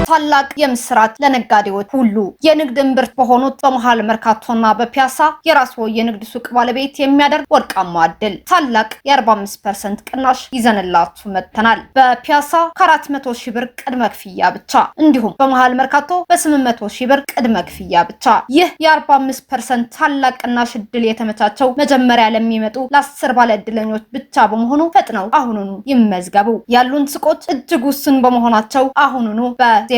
ታላቅ የምስራች ለነጋዴዎች ሁሉ የንግድ እምብርት በሆኑት በመሃል መርካቶና በፒያሳ የራስዎ የንግድ ሱቅ ባለቤት የሚያደርግ ወርቃማ እድል ታላቅ የ45% ቅናሽ ይዘንላችሁ መጥተናል። በፒያሳ ከ400 ሺህ ብር ቅድመ ክፍያ ብቻ እንዲሁም በመሃል መርካቶ በ800 ሺህ ብር ቅድመ ክፍያ ብቻ። ይህ የ45% ታላቅ ቅናሽ እድል የተመቻቸው መጀመሪያ ለሚመጡ ለ10 ባለ እድለኞች ብቻ በመሆኑ ፈጥነው አሁኑኑ ይመዝገቡ። ያሉን ሱቆች እጅግ ውስን በመሆናቸው አሁኑኑ በ0995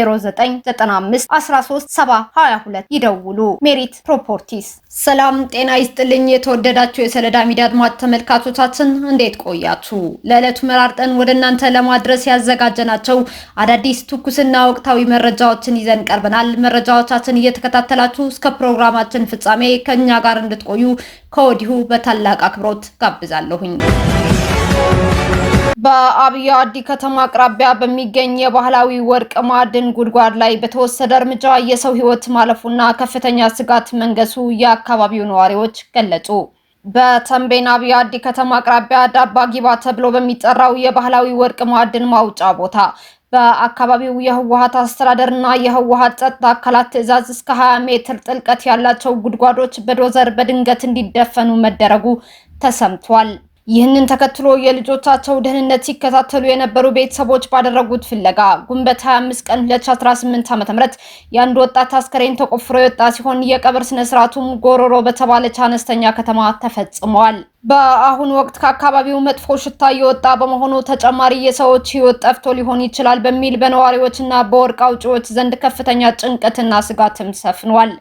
13 722 ይደውሉ። ሜሪት ፕሮፐርቲስ። ሰላም ጤና ይስጥልኝ የተወደዳችሁ የሰለዳ ሚዲያ አድማጭ ተመልካቾቻችን እንዴት ቆያችሁ? ለዕለቱ መራርጠን ወደ እናንተ ለማድረስ ያዘጋጀናቸው አዳዲስ ትኩስና ወቅታዊ መረጃዎችን ይዘን ቀርበናል። መረጃዎቻችን እየተከታተላችሁ እስከ ፕሮግራማችን ፍጻሜ ከኛ ጋር እንድትቆዩ ከወዲሁ በታላቅ አክብሮት ጋብዛለሁኝ። በአብያ አዲ ከተማ አቅራቢያ በሚገኝ የባህላዊ ወርቅ ማዕድን ጉድጓድ ላይ በተወሰደ እርምጃ የሰው ሕይወት ማለፉና ከፍተኛ ስጋት መንገሱ የአካባቢው ነዋሪዎች ገለጹ። በተንቤን አብያ አዲ ከተማ አቅራቢያ ዳባ ጊባ ተብሎ በሚጠራው የባህላዊ ወርቅ ማዕድን ማውጫ ቦታ በአካባቢው የህወሓት አስተዳደርና የህወሓት ጸጥታ አካላት ትዕዛዝ እስከ 20 ሜትር ጥልቀት ያላቸው ጉድጓዶች በዶዘር በድንገት እንዲደፈኑ መደረጉ ተሰምቷል። ይህንን ተከትሎ የልጆቻቸው ደህንነት ሲከታተሉ የነበሩ ቤተሰቦች ባደረጉት ፍለጋ ግንቦት 25 ቀን 2018 ዓ.ም የአንድ ወጣት አስከሬን ተቆፍሮ የወጣ ሲሆን የቀብር ስነ ስርዓቱም ጎሮሮ በተባለች አነስተኛ ከተማ ተፈጽሟል። በአሁኑ ወቅት ከአካባቢው መጥፎ ሽታ እየወጣ በመሆኑ ተጨማሪ የሰዎች ህይወት ጠፍቶ ሊሆን ይችላል በሚል በነዋሪዎችና በወርቅ አውጪዎች ዘንድ ከፍተኛ ጭንቀትና ስጋትም ሰፍኗል።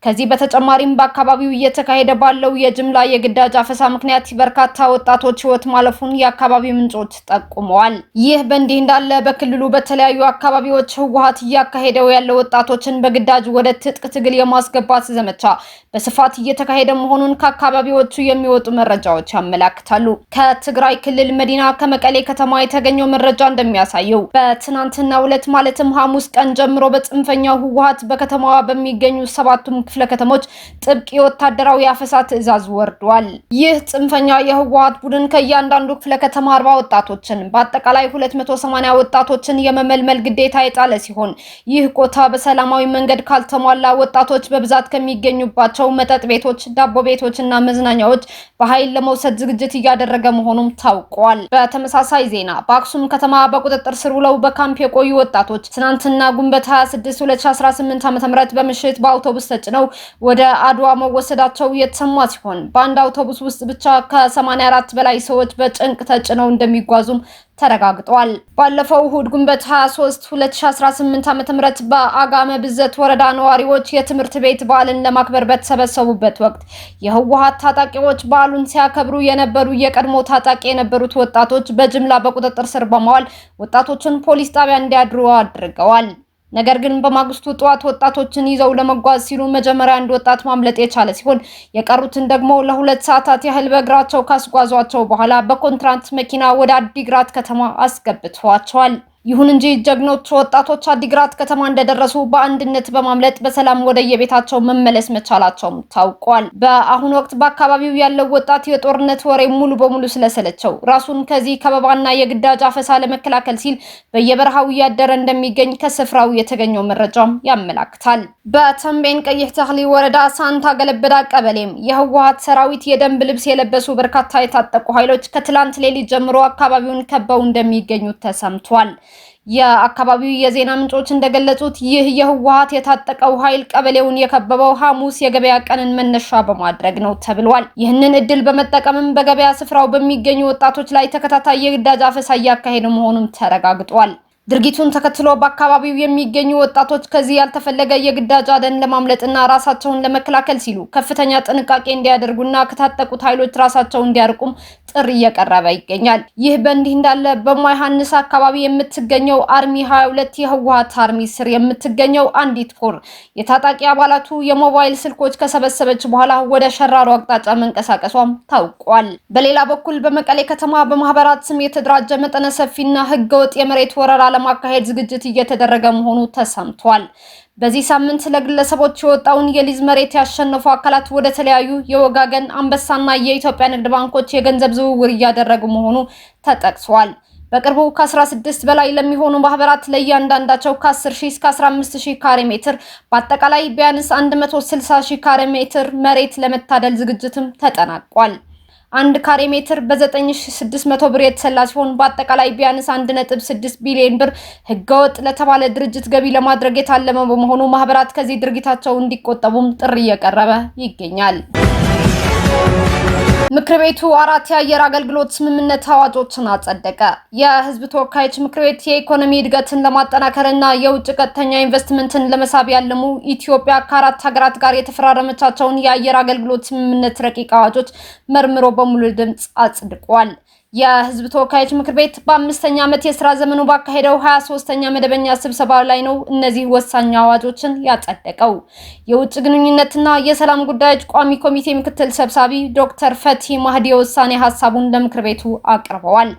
ከዚህ በተጨማሪም በአካባቢው እየተካሄደ ባለው የጅምላ የግዳጅ አፈሳ ምክንያት በርካታ ወጣቶች ህይወት ማለፉን የአካባቢው ምንጮች ጠቁመዋል። ይህ በእንዲህ እንዳለ በክልሉ በተለያዩ አካባቢዎች ህወሓት እያካሄደው ያለው ወጣቶችን በግዳጅ ወደ ትጥቅ ትግል የማስገባት ዘመቻ በስፋት እየተካሄደ መሆኑን ከአካባቢዎቹ የሚወጡ መረጃዎች ያመላክታሉ። ከትግራይ ክልል መዲና ከመቀሌ ከተማ የተገኘው መረጃ እንደሚያሳየው በትናንትናው ዕለት ማለትም ሐሙስ ቀን ጀምሮ በጽንፈኛው ህወሓት በከተማዋ በሚገኙ ሰባቱም ክፍለ ከተሞች ጥብቅ የወታደራዊ አፈሳ ትዕዛዝ ወርዷል። ይህ ጽንፈኛ የህወሓት ቡድን ከእያንዳንዱ ክፍለ ከተማ 40 ወጣቶችን በአጠቃላይ 280 ወጣቶችን የመመልመል ግዴታ የጣለ ሲሆን ይህ ኮታ በሰላማዊ መንገድ ካልተሟላ ወጣቶች በብዛት ከሚገኙባቸው መጠጥ ቤቶች፣ ዳቦ ቤቶችና መዝናኛዎች በኃይል ለመውሰድ ዝግጅት እያደረገ መሆኑም ታውቋል። በተመሳሳይ ዜና በአክሱም ከተማ በቁጥጥር ስር ውለው በካምፕ የቆዩ ወጣቶች ትናንትና ግንቦት 26 2018 ዓ.ም በምሽት በአውቶቡስ ተጭነው ወደ አድዋ መወሰዳቸው የተሰማ ሲሆን በአንድ አውቶቡስ ውስጥ ብቻ ከ84 በላይ ሰዎች በጭንቅ ተጭነው እንደሚጓዙም ተረጋግጧል። ባለፈው እሁድ ግንቦት 23 2018 ዓ.ም በአጋመ ብዘት ወረዳ ነዋሪዎች የትምህርት ቤት በዓልን ለማክበር በተሰበሰቡበት ወቅት የህወሓት ታጣቂዎች በዓሉን ሲያከብሩ የነበሩ የቀድሞ ታጣቂ የነበሩት ወጣቶች በጅምላ በቁጥጥር ስር በመዋል ወጣቶችን ፖሊስ ጣቢያ እንዲያድሩ አድርገዋል። ነገር ግን በማግስቱ ጠዋት ወጣቶችን ይዘው ለመጓዝ ሲሉ መጀመሪያ አንድ ወጣት ማምለጥ የቻለ ሲሆን የቀሩትን ደግሞ ለ2 ሰዓታት ያህል በእግራቸው ካስጓዟቸው በኋላ በኮንትራንት መኪና ወደ አዲግራት ከተማ አስገብተዋቸዋል። ይሁን እንጂ ጀግኖች ወጣቶች አዲግራት ከተማ እንደደረሱ በአንድነት በማምለጥ በሰላም ወደ የቤታቸው መመለስ መቻላቸው ታውቋል። በአሁኑ ወቅት በአካባቢው ያለው ወጣት የጦርነት ወሬ ሙሉ በሙሉ ስለሰለቸው ራሱን ከዚህ ከበባና የግዳጅ አፈሳ ለመከላከል ሲል በየበረሃው እያደረ እንደሚገኝ ከስፍራው የተገኘው መረጃም ያመላክታል። በተንቤን ቀይሕ ተክሊ ወረዳ ሳንታ ገለበዳ ቀበሌም የህወሓት ሰራዊት የደንብ ልብስ የለበሱ በርካታ የታጠቁ ኃይሎች ከትላንት ሌሊት ጀምሮ አካባቢውን ከበው እንደሚገኙ ተሰምቷል። የአካባቢው የዜና ምንጮች እንደገለጹት ይህ የህወሓት የታጠቀው ኃይል ቀበሌውን የከበበው ሐሙስ የገበያ ቀንን መነሻ በማድረግ ነው ተብሏል። ይህንን እድል በመጠቀምም በገበያ ስፍራው በሚገኙ ወጣቶች ላይ ተከታታይ የግዳጅ አፈሳ እያካሄደ መሆኑን ተረጋግጧል። ድርጊቱን ተከትሎ በአካባቢው የሚገኙ ወጣቶች ከዚህ ያልተፈለገ የግዳጅ አደን ለማምለጥና ራሳቸውን ለመከላከል ሲሉ ከፍተኛ ጥንቃቄ እንዲያደርጉና ከታጠቁት ኃይሎች ራሳቸውን እንዲያርቁም ጥሪ እየቀረበ ይገኛል። ይህ በእንዲህ እንዳለ በማይሃንስ አካባቢ የምትገኘው አርሚ 22 የህወሓት አርሚ ስር የምትገኘው አንዲት ኮር የታጣቂ አባላቱ የሞባይል ስልኮች ከሰበሰበች በኋላ ወደ ሸራሮ አቅጣጫ መንቀሳቀሷም ታውቋል። በሌላ በኩል በመቀሌ ከተማ በማህበራት ስም የተደራጀ መጠነ ሰፊና ህገወጥ የመሬት ወረራ ለማካሄድ ዝግጅት እየተደረገ መሆኑ ተሰምቷል። በዚህ ሳምንት ለግለሰቦች የወጣውን የሊዝ መሬት ያሸነፉ አካላት ወደ ተለያዩ የወጋገን አንበሳና የኢትዮጵያ ንግድ ባንኮች የገንዘብ ዝውውር እያደረጉ መሆኑ ተጠቅሷል። በቅርቡ ከ16 በላይ ለሚሆኑ ማህበራት ለእያንዳንዳቸው ከ10,000 እስከ 15,000 ካሬ ሜትር በአጠቃላይ ቢያንስ 160,000 ካሬ ሜትር መሬት ለመታደል ዝግጅትም ተጠናቋል። 1 ካሬ ሜትር በ9600 ብር የተሰላ ሲሆን በአጠቃላይ ቢያንስ 1.6 ቢሊዮን ብር ህገወጥ ለተባለ ድርጅት ገቢ ለማድረግ የታለመ በመሆኑ ማህበራት ከዚህ ድርጊታቸው እንዲቆጠቡም ጥሪ እየቀረበ ይገኛል። ምክር ቤቱ 4 የአየር አገልግሎት ስምምነት አዋጆችን አጸደቀ። የህዝብ ተወካዮች ምክር ቤት የኢኮኖሚ እድገትን ለማጠናከርና የውጭ ቀጥተኛ ኢንቨስትመንትን ለመሳብ ያለሙ ኢትዮጵያ ከ4 ሀገራት ጋር የተፈራረመቻቸውን የአየር አገልግሎት ስምምነት ረቂቅ አዋጆች መርምሮ በሙሉ ድምጽ አጽድቋል። የህዝብ ተወካዮች ምክር ቤት በ5ኛ ዓመት የሥራ ዘመኑ ባካሄደው 23ኛ መደበኛ ስብሰባ ላይ ነው እነዚህ ወሳኝ አዋጆችን ያጸደቀው። የውጭ ግንኙነትና የሰላም ጉዳዮች ቋሚ ኮሚቴ ምክትል ሰብሳቢ ዶክተር ፈቲ ማህዲ የውሳኔ ሐሳቡን ለምክር ቤቱ አቅርበዋል።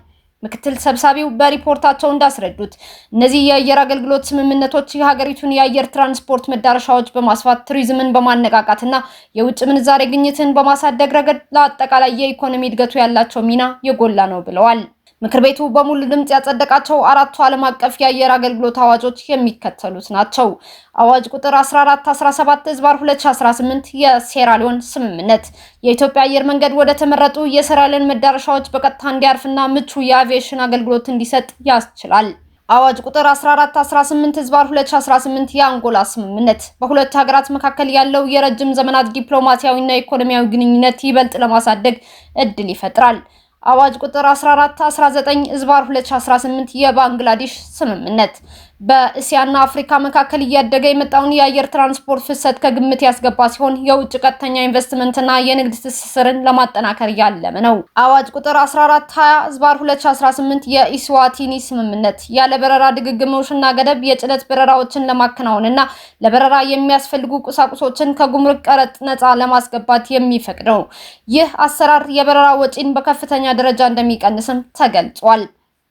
ምክትል ሰብሳቢው በሪፖርታቸው እንዳስረዱት እነዚህ የአየር አገልግሎት ስምምነቶች የሀገሪቱን የአየር ትራንስፖርት መዳረሻዎች በማስፋት ቱሪዝምን በማነቃቃትና የውጭ ምንዛሬ ግኝትን በማሳደግ ረገድ ለአጠቃላይ የኢኮኖሚ እድገቱ ያላቸው ሚና የጎላ ነው ብለዋል። ምክር ቤቱ በሙሉ ድምጽ ያጸደቃቸው 4ቱ ዓለም አቀፍ የአየር አገልግሎት አዋጆች የሚከተሉት ናቸው። አዋጅ ቁጥር 1417/2018 የሴራሊዮን ስምምነት የኢትዮጵያ አየር መንገድ ወደ ተመረጡ የሴራሊዮን መዳረሻዎች በቀጥታ እንዲያርፍና ምቹ የአቪዬሽን አገልግሎት እንዲሰጥ ያስችላል። አዋጅ ቁጥር 1418/2018 የአንጎላ ስምምነት በሁለት ሀገራት መካከል ያለው የረጅም ዘመናት ዲፕሎማሲያዊና ኢኮኖሚያዊ ግንኙነት ይበልጥ ለማሳደግ እድል ይፈጥራል። አዋጅ ቁጥር 1419/2018 የባንግላዴሽ ስምምነት በእስያና አፍሪካ መካከል እያደገ የመጣውን የአየር ትራንስፖርት ፍሰት ከግምት ያስገባ ሲሆን የውጭ ቀጥተኛ ኢንቨስትመንትና የንግድ ትስስርን ለማጠናከር ያለመ ነው። አዋጅ ቁጥር 1420/2018 የኢስዋቲኒ ስምምነት ያለ በረራ ድግግሞሽና ገደብ የጭነት በረራዎችን ለማከናወንና ለበረራ የሚያስፈልጉ ቁሳቁሶችን ከጉምሩክ ቀረጥ ነፃ ለማስገባት የሚፈቅድ ነው። ይህ አሰራር የበረራ ወጪን በከፍተኛ ደረጃ እንደሚቀንስም ተገልጿል።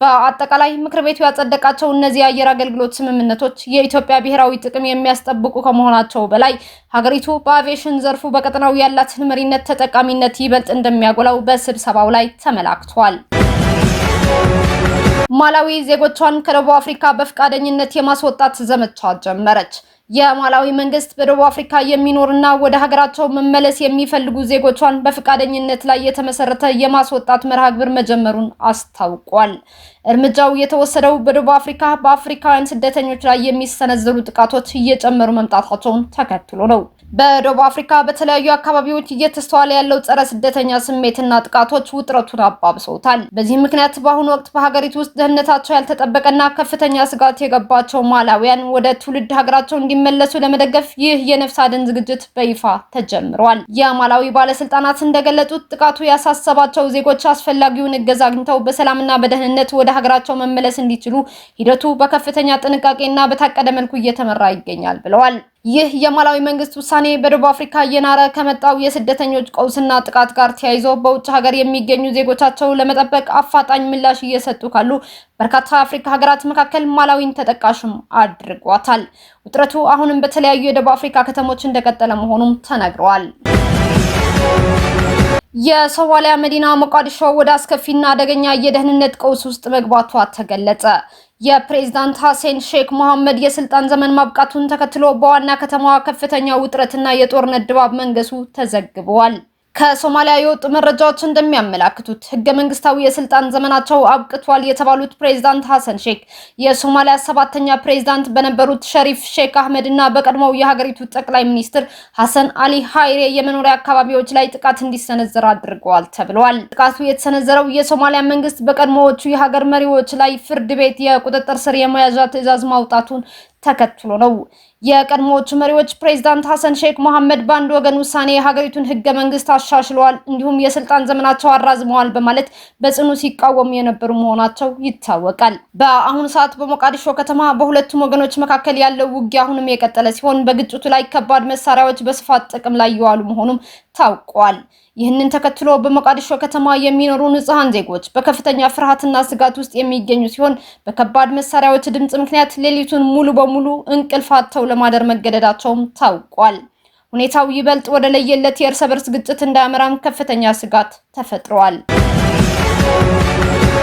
በአጠቃላይ ምክር ቤቱ ያጸደቃቸው እነዚህ የአየር አገልግሎት ስምምነቶች የኢትዮጵያ ብሔራዊ ጥቅም የሚያስጠብቁ ከመሆናቸው በላይ ሀገሪቱ በአቪዬሽን ዘርፉ በቀጠናው ያላትን መሪነት ተጠቃሚነት ይበልጥ እንደሚያጎላው በስብሰባው ላይ ተመላክቷል። ማላዊ ዜጎቿን ከደቡብ አፍሪካ በፍቃደኝነት የማስወጣት ዘመቻ ጀመረች። የማላዊ መንግስት በደቡብ አፍሪካ የሚኖርና ወደ ሀገራቸው መመለስ የሚፈልጉ ዜጎቿን በፍቃደኝነት ላይ የተመሰረተ የማስወጣት መርሃ ግብር መጀመሩን አስታውቋል። እርምጃው የተወሰደው በደቡብ አፍሪካ በአፍሪካውያን ስደተኞች ላይ የሚሰነዘሩ ጥቃቶች እየጨመሩ መምጣታቸውን ተከትሎ ነው። በደቡብ አፍሪካ በተለያዩ አካባቢዎች እየተስተዋለ ያለው ጸረ ስደተኛ ስሜትና ጥቃቶች ውጥረቱን አባብሰውታል። በዚህ ምክንያት በአሁኑ ወቅት በሀገሪቱ ውስጥ ደህንነታቸው ያልተጠበቀና ከፍተኛ ስጋት የገባቸው ማላዊያን ወደ ትውልድ ሀገራቸው እንዲመለሱ ለመደገፍ ይህ የነፍስ አድን ዝግጅት በይፋ ተጀምሯል። የማላዊ ባለስልጣናት እንደገለጹት ጥቃቱ ያሳሰባቸው ዜጎች አስፈላጊውን እገዛ አግኝተው በሰላምና በደህንነት ወደ ሀገራቸው መመለስ እንዲችሉ ሂደቱ በከፍተኛ ጥንቃቄና በታቀደ መልኩ እየተመራ ይገኛል ብለዋል። ይህ የማላዊ መንግስት ውሳኔ በደቡብ አፍሪካ እየናረ ከመጣው የስደተኞች ቀውስና ጥቃት ጋር ተያይዞ በውጭ ሀገር የሚገኙ ዜጎቻቸው ለመጠበቅ አፋጣኝ ምላሽ እየሰጡ ካሉ በርካታ የአፍሪካ ሀገራት መካከል ማላዊን ተጠቃሽም አድርጓታል። ውጥረቱ አሁንም በተለያዩ የደቡብ አፍሪካ ከተሞች እንደቀጠለ መሆኑም ተነግሯል። የሶማሊያ መዲና ሞቃዲሾ ወደ አስከፊና አደገኛ የደህንነት ቀውስ ውስጥ መግባቷ ተገለጸ። የፕሬዝዳንት ሐሰን ሼክ መሐመድ የስልጣን ዘመን ማብቃቱን ተከትሎ በዋና ከተማዋ ከፍተኛ ውጥረትና የጦርነት ድባብ መንገሱ ተዘግቧል። ከሶማሊያ የወጡ መረጃዎች እንደሚያመላክቱት ህገ መንግስታዊ የስልጣን ዘመናቸው አብቅቷል የተባሉት ፕሬዝዳንት ሐሰን ሼክ የሶማሊያ 7ኛ ፕሬዝዳንት በነበሩት ሸሪፍ ሼክ አህመድ እና በቀድሞው የሀገሪቱ ጠቅላይ ሚኒስትር ሐሰን አሊ ሃይሬ የመኖሪያ አካባቢዎች ላይ ጥቃት እንዲሰነዘር አድርገዋል ተብሏል። ጥቃቱ የተሰነዘረው የሶማሊያ መንግስት በቀድሞዎቹ የሀገር መሪዎች ላይ ፍርድ ቤት የቁጥጥር ስር የመያዣ ትዕዛዝ ማውጣቱን ተከትሎ ነው። የቀድሞዎቹ መሪዎች ፕሬዝዳንት ሐሰን ሼክ መሐመድ በአንድ ወገን ውሳኔ የሀገሪቱን ህገ መንግስት አሻሽለዋል እንዲሁም የስልጣን ዘመናቸው አራዝመዋል በማለት በጽኑ ሲቃወሙ የነበሩ መሆናቸው ይታወቃል። በአሁኑ ሰዓት በሞቃዲሾ ከተማ በሁለቱም ወገኖች መካከል ያለው ውጊያ አሁንም የቀጠለ ሲሆን በግጭቱ ላይ ከባድ መሳሪያዎች በስፋት ጥቅም ላይ እየዋሉ መሆኑም ታውቋል። ይህንን ተከትሎ በሞቃዲሾ ከተማ የሚኖሩ ንጹሃን ዜጎች በከፍተኛ ፍርሃትና ስጋት ውስጥ የሚገኙ ሲሆን በከባድ መሳሪያዎች ድምጽ ምክንያት ሌሊቱን ሙሉ በሙሉ እንቅልፍ አጥተው ለማደር መገደዳቸውም ታውቋል። ሁኔታው ይበልጥ ወደ ለየለት የእርስ በርስ ግጭት እንዳያመራም ከፍተኛ ስጋት ተፈጥሯል።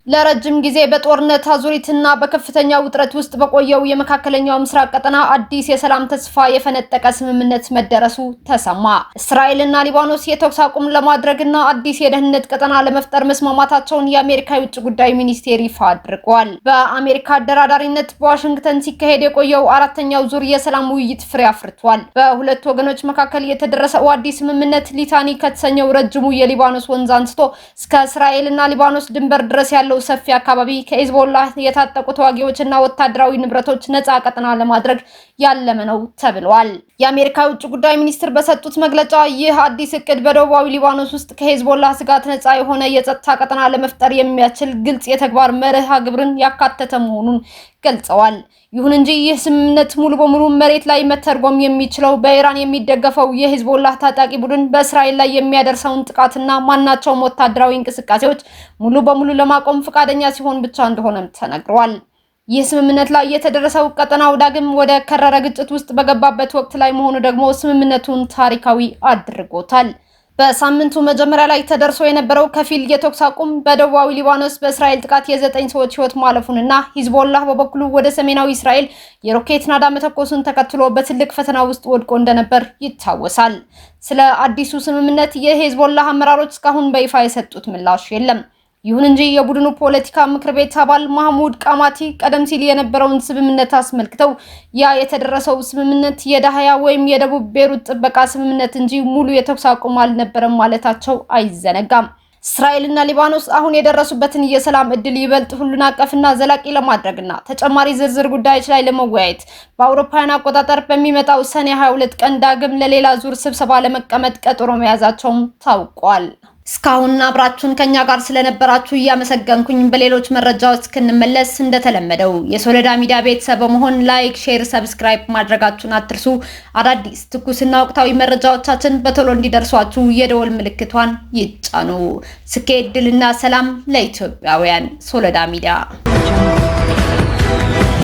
ለረጅም ጊዜ በጦርነት አዙሪትና በከፍተኛ ውጥረት ውስጥ በቆየው የመካከለኛው ምስራቅ ቀጠና አዲስ የሰላም ተስፋ የፈነጠቀ ስምምነት መደረሱ ተሰማ። እስራኤልና ሊባኖስ የተኩስ አቁም ለማድረግና አዲስ የደህንነት ቀጠና ለመፍጠር መስማማታቸውን የአሜሪካ የውጭ ጉዳይ ሚኒስቴር ይፋ አድርጓል። በአሜሪካ አደራዳሪነት በዋሽንግተን ሲካሄድ የቆየው አራተኛው ዙር የሰላም ውይይት ፍሬ አፍርቷል። በሁለቱ ወገኖች መካከል የተደረሰው አዲስ ስምምነት ሊታኒ ከተሰኘው ረጅሙ የሊባኖስ ወንዝ አንስቶ እስከ እስራኤልና ሊባኖስ ድንበር ድረስ ያለው ሰፊ አካባቢ ከሂዝቦላህ የታጠቁ ተዋጊዎችና ወታደራዊ ንብረቶች ነፃ ቀጠና ለማድረግ ያለመ ነው ተብሏል። የአሜሪካ ውጭ ጉዳይ ሚኒስትር በሰጡት መግለጫ ይህ አዲስ እቅድ በደቡባዊ ሊባኖስ ውስጥ ከሂዝቦላህ ስጋት ነፃ የሆነ የጸጥታ ቀጠና ለመፍጠር የሚያስችል ግልጽ የተግባር መርሃ ግብርን ያካተተ መሆኑን ገልጸዋል። ይሁን እንጂ ይህ ስምምነት ሙሉ በሙሉ መሬት ላይ መተርጎም የሚችለው በኢራን የሚደገፈው የሂዝቦላህ ታጣቂ ቡድን በእስራኤል ላይ የሚያደርሰውን ጥቃትና ማናቸውም ወታደራዊ እንቅስቃሴዎች ሙሉ በሙሉ ለማቆም ፈቃደኛ ሲሆን ብቻ እንደሆነም ተነግሯል። ይህ ስምምነት ላይ የተደረሰው ቀጠናው ዳግም ወደ ከረረ ግጭት ውስጥ በገባበት ወቅት ላይ መሆኑ ደግሞ ስምምነቱን ታሪካዊ አድርጎታል። በሳምንቱ መጀመሪያ ላይ ተደርሶ የነበረው ከፊል የተኩስ አቁም በደቡባዊ ሊባኖስ በእስራኤል ጥቃት የ9 ሰዎች ሕይወት ማለፉንና ሂዝቦላህ በበኩሉ ወደ ሰሜናዊ እስራኤል የሮኬት ናዳ መተኮሱን ተከትሎ በትልቅ ፈተና ውስጥ ወድቆ እንደነበር ይታወሳል። ስለ አዲሱ ስምምነት የሂዝቦላህ አመራሮች እስካሁን በይፋ የሰጡት ምላሽ የለም። ይሁን እንጂ የቡድኑ ፖለቲካ ምክር ቤት አባል ማህሙድ ቃማቲ ቀደም ሲል የነበረውን ስምምነት አስመልክተው ያ የተደረሰው ስምምነት የዳህያ ወይም የደቡብ ቤሩት ጥበቃ ስምምነት እንጂ ሙሉ የተኩስ አቁም አልነበረም ማለታቸው አይዘነጋም። እስራኤልና ሊባኖስ አሁን የደረሱበትን የሰላም እድል ይበልጥ ሁሉን አቀፍና ዘላቂ ለማድረግና ተጨማሪ ዝርዝር ጉዳዮች ላይ ለመወያየት በአውሮፓውያን አቆጣጠር በሚመጣው ሰኔ 22 ቀን ዳግም ለሌላ ዙር ስብሰባ ለመቀመጥ ቀጠሮ መያዛቸውም ታውቋል። እስካሁን አብራችሁን ከኛ ጋር ስለነበራችሁ እያመሰገንኩኝ በሌሎች መረጃዎች እስክንመለስ እንደተለመደው የሶሎዳ ሚዲያ ቤተሰብ በመሆን ላይክ፣ ሼር፣ ሰብስክራይብ ማድረጋችሁን አትርሱ። አዳዲስ ትኩስና ወቅታዊ መረጃዎቻችን በቶሎ እንዲደርሷችሁ የደወል ምልክቷን ይጫኑ። ስኬት፣ ድልና ሰላም ለኢትዮጵያውያን። ሶሎዳ ሚዲያ